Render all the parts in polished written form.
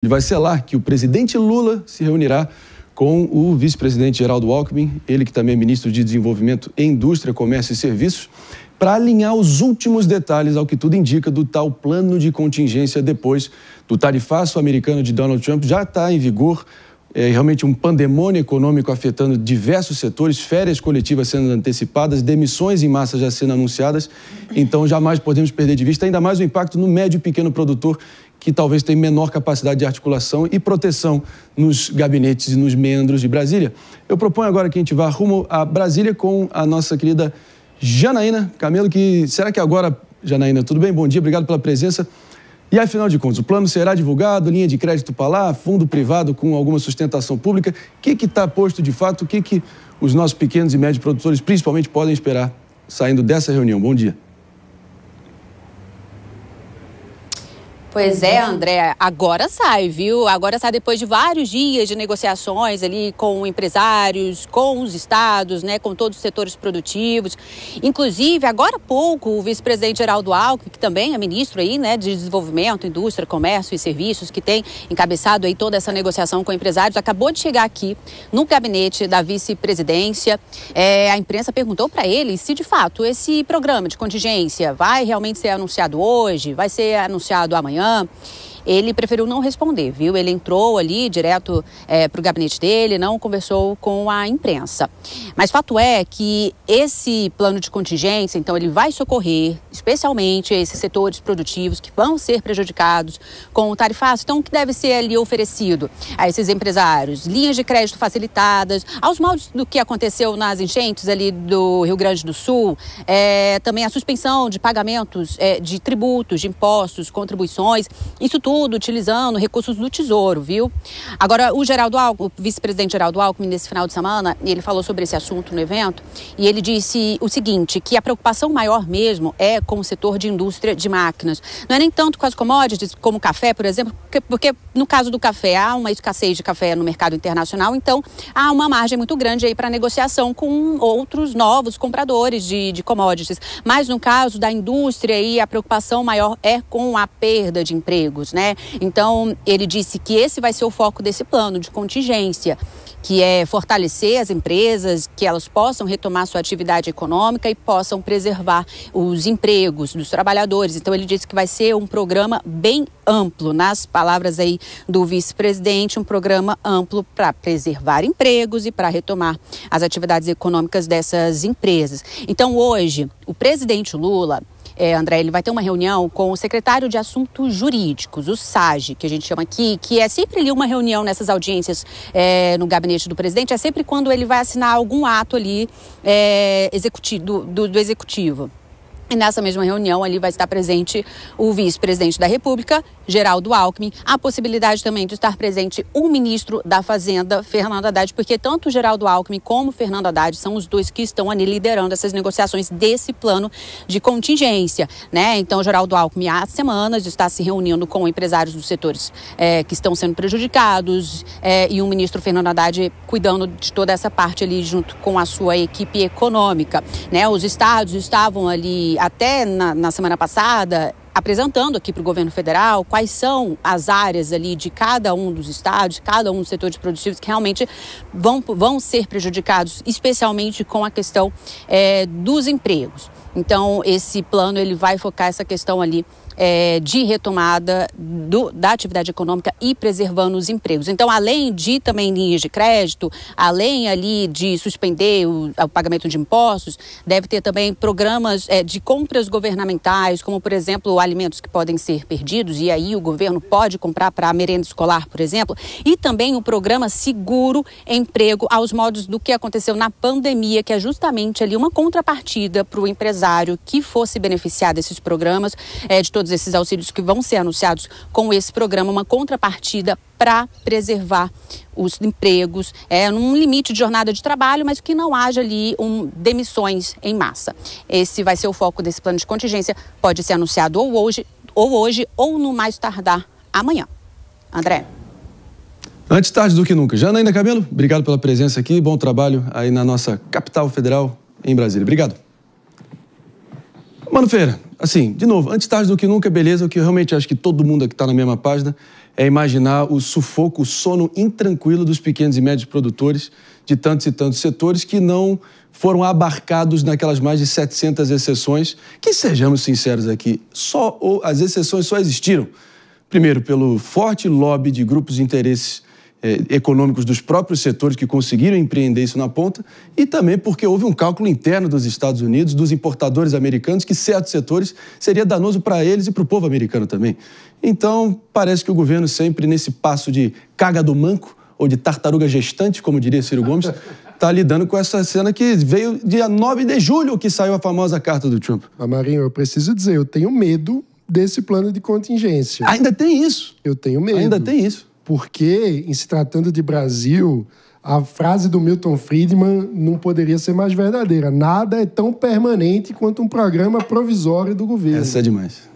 Ele vai selar que o presidente Lula se reunirá com o vice-presidente Geraldo Alckmin, ele que também é ministro de Desenvolvimento, Indústria, Comércio e Serviços, para alinhar os últimos detalhes, ao que tudo indica, do tal plano de contingência depois do tarifaço americano de Donald Trump. Já está em vigor, realmente um pandemônio econômico afetando diversos setores, férias coletivas sendo antecipadas, demissões em massa já sendo anunciadas. Então, jamais podemos perder de vista ainda mais o impacto no médio e pequeno produtor, que talvez tenha menor capacidade de articulação e proteção nos gabinetes e nos meandros de Brasília. Eu proponho agora que a gente vá rumo a Brasília com a nossa querida Janaína Camelo, que será que agora, Janaína, tudo bem? Bom dia, obrigado pela presença. E afinal de contas, o plano será divulgado, linha de crédito para lá, fundo privado com alguma sustentação pública? O que está posto de fato? O que os nossos pequenos e médios produtores, principalmente, podem esperar saindo dessa reunião? Bom dia. Pois é, André, agora sai, viu? Agora sai depois de vários dias de negociações ali com empresários, com os estados, né, com todos os setores produtivos. Inclusive, agora há pouco, o vice-presidente Geraldo Alckmin, que também é ministro aí, né, de Desenvolvimento, Indústria, Comércio e Serviços, que tem encabeçado aí toda essa negociação com empresários, acabou de chegar aqui no gabinete da vice-presidência. A imprensa perguntou para ele se, de fato, esse programa de contingência vai realmente ser anunciado hoje, vai ser anunciado amanhã. Ele preferiu não responder, viu? Ele entrou ali direto para o gabinete dele, não conversou com a imprensa. Mas fato é que esse plano de contingência, então, ele vai socorrer especialmente esses setores produtivos que vão ser prejudicados com o tarifaço. Então, o que deve ser ali oferecido a esses empresários? Linhas de crédito facilitadas, aos moldes do que aconteceu nas enchentes ali do Rio Grande do Sul, também a suspensão de pagamentos de tributos, de impostos, contribuições, isso tudo utilizando recursos do Tesouro, viu? Agora, o vice-presidente Geraldo Alckmin, nesse final de semana, ele falou sobre esse assunto no evento e ele disse o seguinte, que a preocupação maior mesmo é com o setor de indústria de máquinas. Não é nem tanto com as commodities, como o café, por exemplo, porque no caso do café há uma escassez de café no mercado internacional, então há uma margem muito grande aí para negociação com outros novos compradores de commodities. Mas no caso da indústria aí, a preocupação maior é com a perda de empregos, né? Então, ele disse que esse vai ser o foco desse plano de contingência, que é fortalecer as empresas, que elas possam retomar sua atividade econômica e possam preservar os empregos dos trabalhadores. Então, ele disse que vai ser um programa bem amplo, nas palavras aí do vice-presidente, um programa amplo para preservar empregos e para retomar as atividades econômicas dessas empresas. Então, hoje, o presidente Lula, André, ele vai ter uma reunião com o secretário de Assuntos Jurídicos, o SAGE, que a gente chama aqui, que é sempre ali uma reunião nessas audiências no gabinete do presidente, é sempre quando ele vai assinar algum ato ali do executivo. E nessa mesma reunião ali vai estar presente o vice-presidente da República, Geraldo Alckmin, a possibilidade também de estar presente o ministro da Fazenda, Fernando Haddad, porque tanto Geraldo Alckmin como Fernando Haddad são os dois que estão ali liderando essas negociações desse plano de contingência, né? Então, Geraldo Alckmin há semanas está se reunindo com empresários dos setores que estão sendo prejudicados e o ministro Fernando Haddad cuidando de toda essa parte ali junto com a sua equipe econômica, né? Os estados estavam ali até na semana passada apresentando aqui para o governo federal quais são as áreas ali de cada um dos estados, cada um dos setores produtivos que realmente vão ser prejudicados, especialmente com a questão dos empregos. Então, esse plano ele vai focar essa questão ali de retomada da atividade econômica e preservando os empregos. Então, além de também linhas de crédito, além ali de suspender o pagamento de impostos, deve ter também programas de compras governamentais, como, por exemplo, alimentos que podem ser perdidos, e aí o governo pode comprar para a merenda escolar, por exemplo, e também o programa Seguro Emprego, aos modos do que aconteceu na pandemia, que é justamente ali uma contrapartida para o empresário que fosse beneficiar desses programas, de todos esses auxílios que vão ser anunciados com esse programa, uma contrapartida para preservar os empregos, num limite de jornada de trabalho, mas que não haja ali demissões em massa. Esse vai ser o foco desse plano de contingência, pode ser anunciado ou hoje ou no mais tardar amanhã. André. Antes tarde do que nunca. Janaína Camelo, obrigado pela presença aqui, bom trabalho aí na nossa capital federal, em Brasília. Obrigado. Mano Feira, assim, de novo, antes tarde do que nunca, beleza, o que eu realmente acho que todo mundo aqui está na mesma página é imaginar o sufoco, o sono intranquilo dos pequenos e médios produtores de tantos e tantos setores que não foram abarcados naquelas mais de 700 exceções, que, sejamos sinceros aqui, as exceções só existiram, primeiro, pelo forte lobby de grupos de interesses econômicos dos próprios setores que conseguiram empreender isso na ponta, e também porque houve um cálculo interno dos Estados Unidos, dos importadores americanos, que certos setores seria danoso para eles e para o povo americano também. Então, parece que o governo sempre, nesse passo de caga do manco, ou de tartaruga gestante, como diria Ciro Gomes, está lidando com essa cena que veio dia 9 de julho, que saiu a famosa carta do Trump. Mas, Marinho, eu preciso dizer, eu tenho medo desse plano de contingência. Ainda tem isso. Eu tenho medo. Ainda tem isso. Porque, em se tratando de Brasil, a frase do Milton Friedman não poderia ser mais verdadeira. Nada é tão permanente quanto um programa provisório do governo. Essa é demais.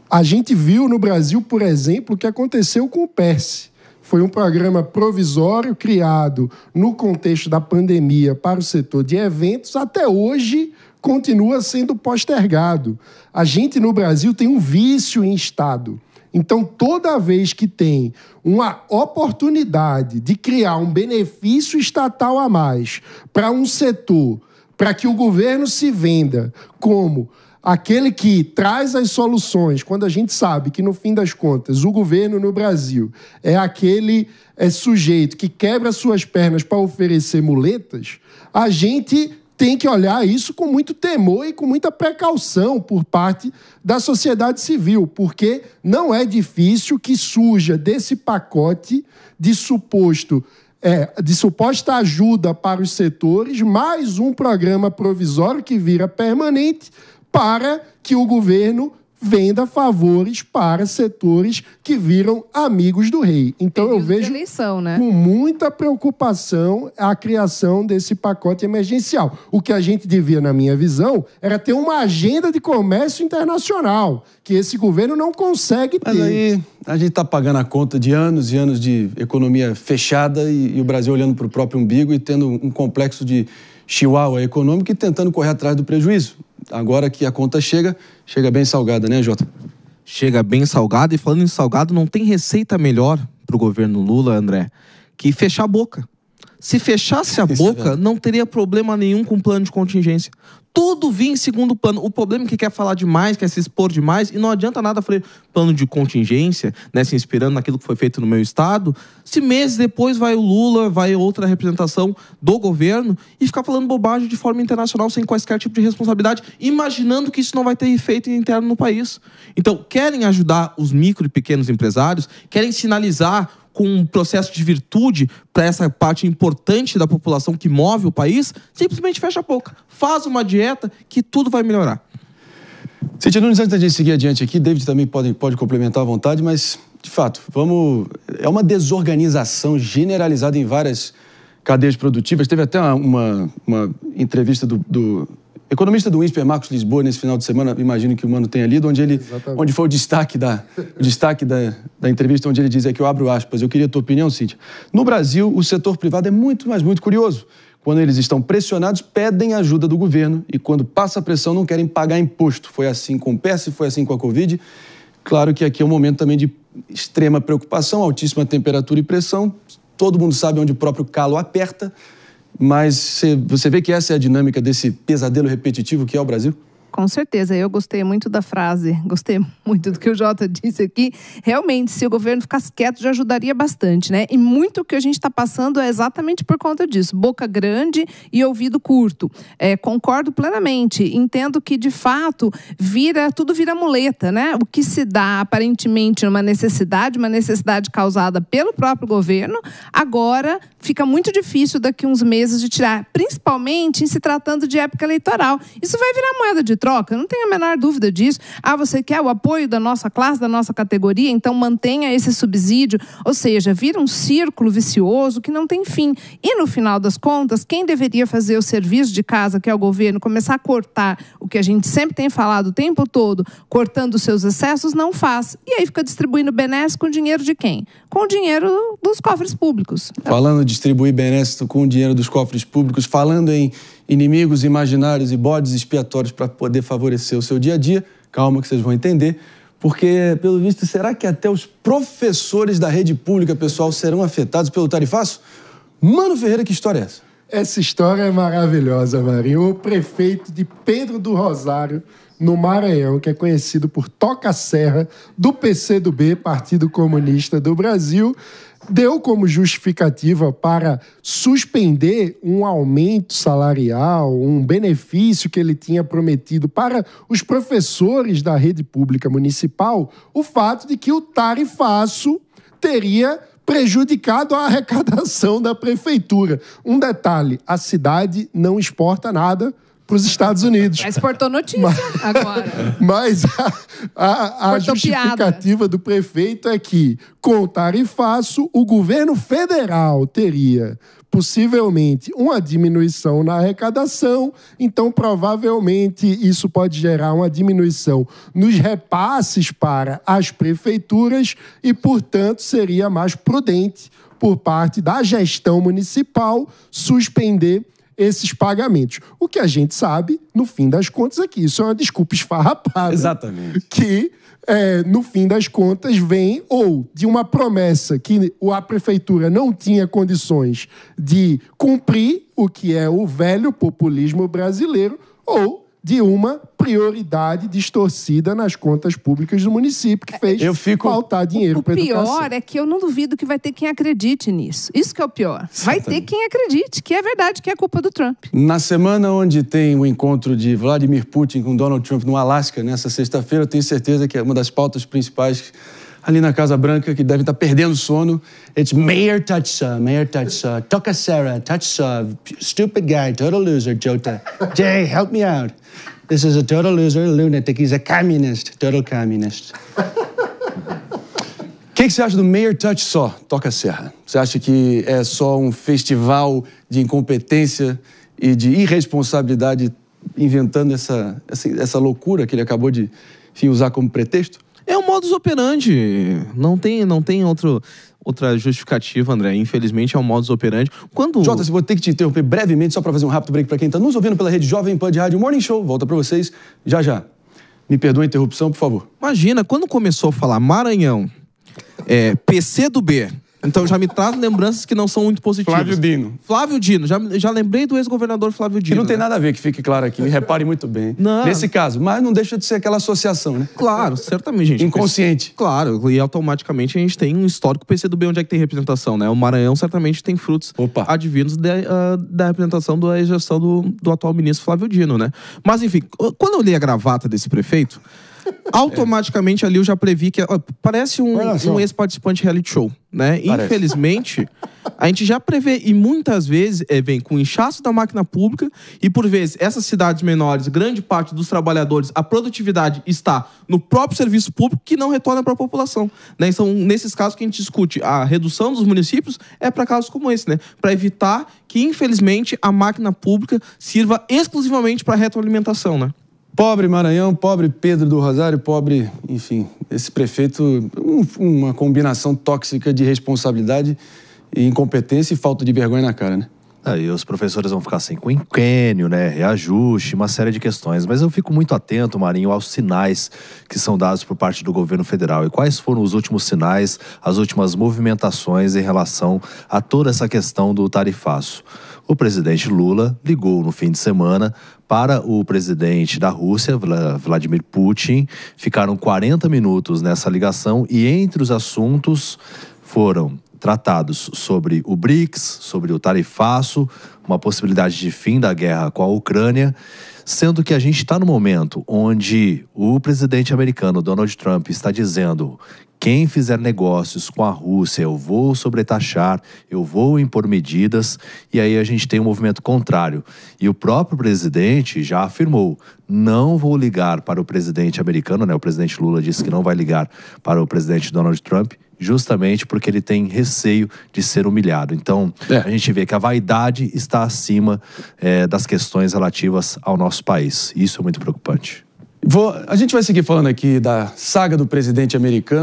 A gente viu no Brasil, por exemplo, o que aconteceu com o PERSE. Foi um programa provisório criado no contexto da pandemia para o setor de eventos. Até hoje, continua sendo postergado. A gente, no Brasil, tem um vício em Estado. Então, toda vez que tem uma oportunidade de criar um benefício estatal a mais para um setor, para que o governo se venda como aquele que traz as soluções, quando a gente sabe que, no fim das contas, o governo no Brasil é aquele sujeito que quebra suas pernas para oferecer muletas, a gente tem que olhar isso com muito temor e com muita precaução por parte da sociedade civil, porque não é difícil que surja desse pacote de suposta ajuda para os setores, mais um programa provisório que vira permanente para que o governo venda favores para setores que viram amigos do rei. Então eu vejo com muita preocupação a criação desse pacote emergencial. O que a gente devia, na minha visão, era ter uma agenda de comércio internacional, que esse governo não consegue ter. Mas aí a gente está pagando a conta de anos e anos de economia fechada e o Brasil olhando para o próprio umbigo e tendo um complexo de chihuahua econômico e tentando correr atrás do prejuízo. Agora que a conta chega bem salgada, né, Jota? Chega bem salgada, e falando em salgado, não tem receita melhor para o governo Lula, André, que fechar a boca. Se fechasse a boca, não teria problema nenhum com o plano de contingência. Tudo vinha em segundo plano. O problema é que quer falar demais, quer se expor demais, e não adianta nada falar plano de contingência, né, se inspirando naquilo que foi feito no meu estado, se meses depois vai o Lula, vai outra representação do governo e ficar falando bobagem de forma internacional sem quaisquer tipo de responsabilidade, imaginando que isso não vai ter efeito interno no país. Então, querem ajudar os micro e pequenos empresários, querem sinalizar com um processo de virtude para essa parte importante da população que move o país, simplesmente fecha a boca. Faz uma dieta que tudo vai melhorar. Cíntia Nunes, antes de seguir adiante aqui, David também pode complementar à vontade, mas, de fato, é uma desorganização generalizada em várias cadeias produtivas. Teve até uma entrevista do economista do INSPER, Marcos Lisboa, nesse final de semana, imagino que o Mano tenha lido, onde foi o destaque da entrevista, onde ele diz aqui, eu abro aspas, eu queria a tua opinião, Cíntia. No Brasil, o setor privado é muito, mas muito curioso. Quando eles estão pressionados, pedem ajuda do governo e quando passa a pressão, não querem pagar imposto. Foi assim com o PERSE, foi assim com a Covid. Claro que aqui é um momento também de extrema preocupação, altíssima temperatura e pressão. Todo mundo sabe onde o próprio calo aperta. Mas você vê que essa é a dinâmica desse pesadelo repetitivo que é o Brasil? Com certeza, eu gostei muito da frase, gostei muito do que o Jota disse aqui. Realmente, se o governo ficasse quieto, já ajudaria bastante, né? E muito o que a gente está passando é exatamente por conta disso. Boca grande e ouvido curto. Concordo plenamente. Entendo que, de fato, tudo vira muleta, né? O que se dá, aparentemente, uma necessidade causada pelo próprio governo, agora fica muito difícil daqui uns meses de tirar, principalmente em se tratando de época eleitoral. Isso vai virar moeda de troca, não tenho a menor dúvida disso. Você quer o apoio da nossa classe, da nossa categoria, então mantenha esse subsídio. Ou seja, vira um círculo vicioso que não tem fim. E no final das contas, quem deveria fazer o serviço de casa, que é o governo, começar a cortar o que a gente sempre tem falado o tempo todo, cortando os seus excessos, não faz. E aí fica distribuindo benesses com o dinheiro de quem? Com o dinheiro dos cofres públicos. Falando de distribuir benesses com o dinheiro dos cofres públicos, falando em inimigos imaginários e bodes expiatórios para poder favorecer o seu dia a dia, calma que vocês vão entender, Porque, pelo visto, será que até os professores da rede pública, pessoal, serão afetados pelo tarifaço? Mano Ferreira, que história é essa? Essa história é maravilhosa, Marinho. O prefeito de Pedro do Rosário, no Maranhão, que é conhecido por Toca Serra, do PCdoB, Partido Comunista do Brasil, deu como justificativa para suspender um aumento salarial, um benefício que ele tinha prometido para os professores da rede pública municipal, o fato de que o tarifaço teria prejudicado a arrecadação da prefeitura. Um detalhe, a cidade não exporta nada para os Estados Unidos. Já exportou notícia agora. Mas a justificativa do prefeito é que, com o tarifaço, o governo federal teria possivelmente uma diminuição na arrecadação, então provavelmente isso pode gerar uma diminuição nos repasses para as prefeituras e, portanto, seria mais prudente por parte da gestão municipal suspender esses pagamentos. O que a gente sabe, no fim das contas, é que isso é uma desculpa esfarrapada. Exatamente. Que, no fim das contas, vem ou de uma promessa que a prefeitura não tinha condições de cumprir, o que é o velho populismo brasileiro, ou de uma prioridade distorcida nas contas públicas do município, que fez faltar dinheiro para educação. O pior é que eu não duvido que vai ter quem acredite nisso. Isso que é o pior. Vai ter quem acredite que é verdade, que é culpa do Trump. Na semana onde tem o encontro de Vladimir Putin com Donald Trump no Alasca, nessa sexta-feira, eu tenho certeza que é uma das pautas principais ali na Casa Branca, que deve estar perdendo sono. It's Mayor Touchsaw, Toca Serra, Touchsaw, stupid guy, total loser, Jota. Jay, help me out. This is a total loser, lunatic, he's a communist, total communist. O que você acha do Mayor Touchsaw, Toca Serra? Você acha que é só um festival de incompetência e de irresponsabilidade inventando essa loucura que ele acabou de, enfim, usar como pretexto? É um modus operandi. Não tem outra justificativa, André. Infelizmente, é um modus operandi. Jota, vou ter que te interromper brevemente, só para fazer um rápido break para quem está nos ouvindo pela rede Jovem Pan de Rádio Morning Show. Volta para vocês já já. Me perdoa a interrupção, por favor. Imagina, quando começou a falar Maranhão, PCdoB... Então já me traz lembranças que não são muito positivas. Flávio Dino. Já lembrei do ex-governador Flávio Dino. Que não tem nada a ver, que fique claro aqui. Repare muito bem. Não. Nesse caso. Mas não deixa de ser aquela associação, né? Claro, certamente, gente. Inconsciente. Claro, e automaticamente a gente tem um histórico PCdoB onde é que tem representação, né? O Maranhão certamente tem frutos advindos da representação da gestão do atual ministro Flávio Dino, né? Mas enfim, quando eu li a gravata desse prefeito, automaticamente ali eu já previ que parece um ex-participante reality show, né? Parece. Infelizmente, a gente já prevê, e muitas vezes vem com inchaço da máquina pública, e por vezes essas cidades menores, grande parte dos trabalhadores, a produtividade está no próprio serviço público que não retorna para a população, né? São nesses casos que a gente discute a redução dos municípios, para casos como esse, né? Para evitar que, infelizmente, a máquina pública sirva exclusivamente para retroalimentação, né? Pobre Maranhão, pobre Pedro do Rosário, pobre, enfim, esse prefeito, uma combinação tóxica de responsabilidade e incompetência e falta de vergonha na cara, né? Aí os professores vão ficar sem quinquênio, né, reajuste, uma série de questões. Mas eu fico muito atento, Marinho, aos sinais que são dados por parte do governo federal. E quais foram os últimos sinais, as últimas movimentações em relação a toda essa questão do tarifaço. O presidente Lula ligou no fim de semana para o presidente da Rússia, Vladimir Putin. Ficaram 40 minutos nessa ligação e entre os assuntos foram tratados sobre o BRICS, sobre o tarifaço, uma possibilidade de fim da guerra com a Ucrânia, sendo que a gente está no momento onde o presidente americano, Donald Trump, está dizendo: quem fizer negócios com a Rússia, eu vou sobretaxar, eu vou impor medidas, e aí a gente tem um movimento contrário. E o próprio presidente já afirmou: não vou ligar para o presidente americano, né? O presidente Lula disse que não vai ligar para o presidente Donald Trump, justamente porque ele tem receio de ser humilhado. Então, a gente vê que a vaidade está acima das questões relativas ao nosso país. Isso é muito preocupante. A gente vai seguir falando aqui da saga do presidente americano.